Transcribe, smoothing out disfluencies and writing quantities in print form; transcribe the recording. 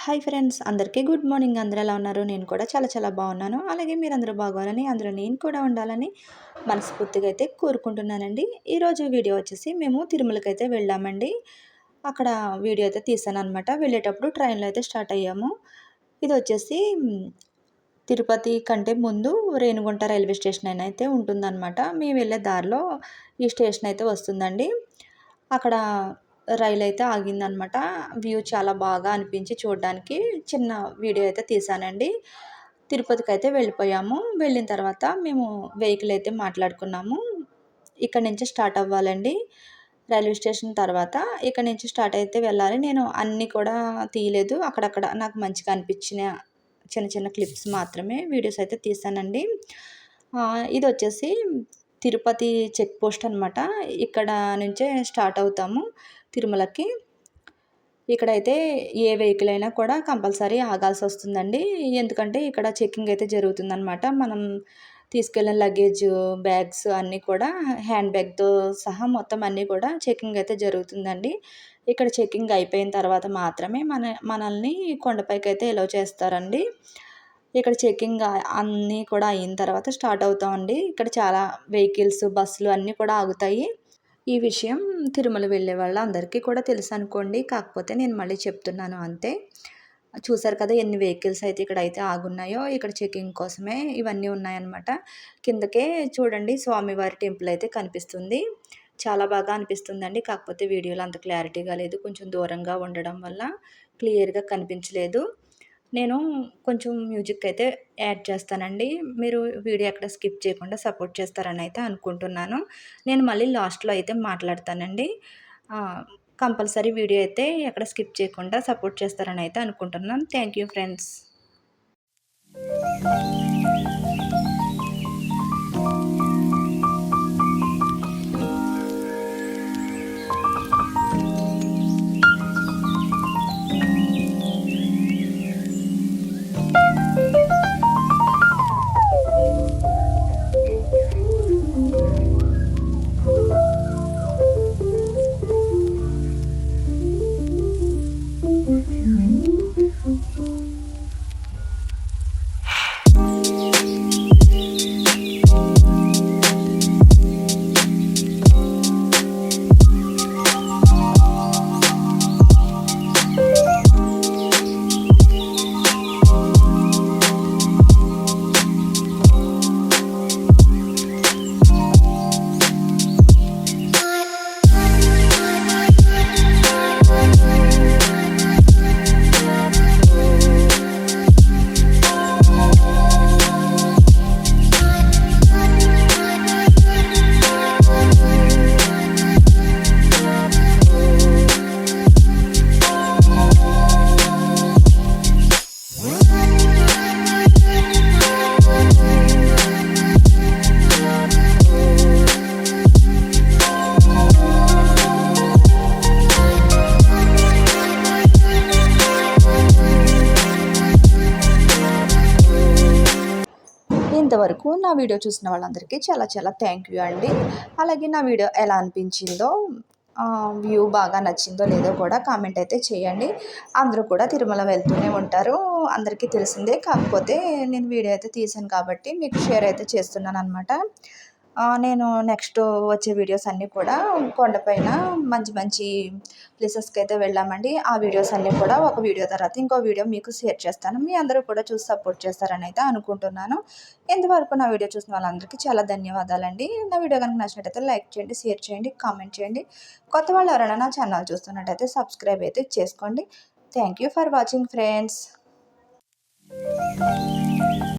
Hi friends, అందరికీ good morning. అందరూ ఎలా ఉన్నారు? నేను కూడా చాలా చాలా బాగున్నాను. అలాగే మీరందరూ బాగోవాలని, అందులో నేను కూడా ఉండాలని మనస్ఫూర్తిగా అయితే కోరుకుంటున్నానండి. ఈరోజు వీడియో వచ్చేసి మేము తిరుమలకైతే వెళ్ళామండి. అక్కడ వీడియో అయితే తీసాననమాట. వెళ్ళేటప్పుడు ట్రైన్లో అయితే స్టార్ట్ అయ్యాము. ఇది వచ్చేసి తిరుపతి కంటే ముందు రేణిగుంట రైల్వే స్టేషన్ అని అయితే ఉంటుందన్నమాట. మేము వెళ్ళే దారిలో ఈ స్టేషన్ అయితే వస్తుందండి. అక్కడ రైలు అయితే ఆగిందనమాట. వ్యూ చాలా బాగా అనిపించి చూడడానికి చిన్న వీడియో అయితే తీశానండి. తిరుపతికైతే వెళ్ళిపోయాము. వెళ్ళిన తర్వాత మేము వెహికల్ అయితే మాట్లాడుకున్నాము. ఇక్కడ నుంచి స్టార్ట్ అవ్వాలండి. రైల్వే స్టేషన్ తర్వాత ఇక్కడ నుంచి స్టార్ట్ అయితే వెళ్ళాలి. నేను అన్నీ కూడా తీయలేదు. అక్కడక్కడ నాకు మంచిగా అనిపించిన చిన్న చిన్న క్లిప్స్ మాత్రమే వీడియోస్ అయితే తీసానండి. ఇదొచ్చేసి తిరుపతి చెక్ పోస్ట్ అనమాట. ఇక్కడ నుంచే స్టార్ట్ అవుతాము తిరుమలకి. ఇక్కడైతే ఏ వెహికల్ అయినా కూడా కంపల్సరీ ఆగాల్సి వస్తుందండి. ఎందుకంటే ఇక్కడ చెకింగ్ అయితే జరుగుతుందనమాట. మనం తీసుకెళ్ళిన లగేజ్, బ్యాగ్స్ అన్నీ కూడా హ్యాండ్ బ్యాగ్‌తో సహా మొత్తం అన్నీ కూడా చెకింగ్ అయితే జరుగుతుందండి. ఇక్కడ చెకింగ్ అయిపోయిన తర్వాత మాత్రమే మనల్ని కొండపైకైతే ఎలౌ చేస్తారండి. ఇక్కడ చెకింగ్ అన్నీ కూడా అయిన తర్వాత స్టార్ట్ అవుతామండి. ఇక్కడ చాలా వెహికల్స్, బస్సులు అన్నీ కూడా ఆగుతాయి. ఈ విషయం తిరుమల వెళ్ళే వాళ్ళందరికీ కూడా తెలుసనుకోండి. కాకపోతే నేను మళ్ళీ చెప్తున్నాను అంతే. చూసారు కదా ఎన్ని వెహికల్స్ అయితే ఇక్కడైతే ఆగున్నాయో. ఇక్కడ చెకింగ్ కోసమే ఇవన్నీ ఉన్నాయన్నమాట. కిందకే చూడండి స్వామివారి టెంపుల్ అయితే కనిపిస్తుంది. చాలా బాగా అనిపిస్తుందండి. కాకపోతే వీడియోలో అంత క్లారిటీగా లేదు. కొంచెం దూరంగా ఉండడం వల్ల క్లియర్‌గా కనిపించలేదు. నేను కొంచెం మ్యూజిక్ అయితే యాడ్ చేస్తానండి. మీరు వీడియో ఎక్కడ స్కిప్ చేయకుండా సపోర్ట్ చేస్తారని అయితే అనుకుంటున్నాను. నేను మళ్ళీ లాస్ట్‌లో అయితే మాట్లాడతానండి. కంపల్సరీ వీడియో అయితే ఎక్కడ స్కిప్ చేయకుండా సపోర్ట్ చేస్తారని అయితే అనుకుంటున్నాను. Thank you friends. ఇంతవరకు నా వీడియో చూసిన వాళ్ళందరికీ చాలా చాలా థ్యాంక్ యూ అండి. అలాగే నా వీడియో ఎలా అనిపించిందో, వ్యూ బాగా నచ్చిందో లేదో కూడా కామెంట్ అయితే చేయండి. అందరూ కూడా తిరుమల వెళ్తూనే ఉంటారు, అందరికీ తెలిసిందే. కాకపోతే నేను వీడియో అయితే తీసాను కాబట్టి మీకు షేర్ అయితే చేస్తున్నాను అనమాట. నేను నెక్స్ట్ వచ్చే వీడియోస్ అన్నీ కూడా కొండపైన మంచి మంచి ప్లేసెస్కి అయితే వెళ్ళామండి. ఆ వీడియోస్ అన్నీ కూడా ఒక వీడియో తర్వాత ఇంకో వీడియో మీకు షేర్ చేస్తాను. మీ అందరూ కూడా చూసి సపోర్ట్ చేస్తారని అయితే అనుకుంటున్నాను. ఇంతవరకు నా వీడియో చూసిన వాళ్ళందరికీ చాలా ధన్యవాదాలండి. నా వీడియో కనుక నచ్చినట్టయితే లైక్ చేయండి, షేర్ చేయండి, కామెంట్ చేయండి. కొత్త వాళ్ళు ఎవరైనా నా ఛానల్ చూస్తున్నట్టయితే సబ్స్క్రైబ్ అయితే చేసుకోండి. Thank you for watching friends.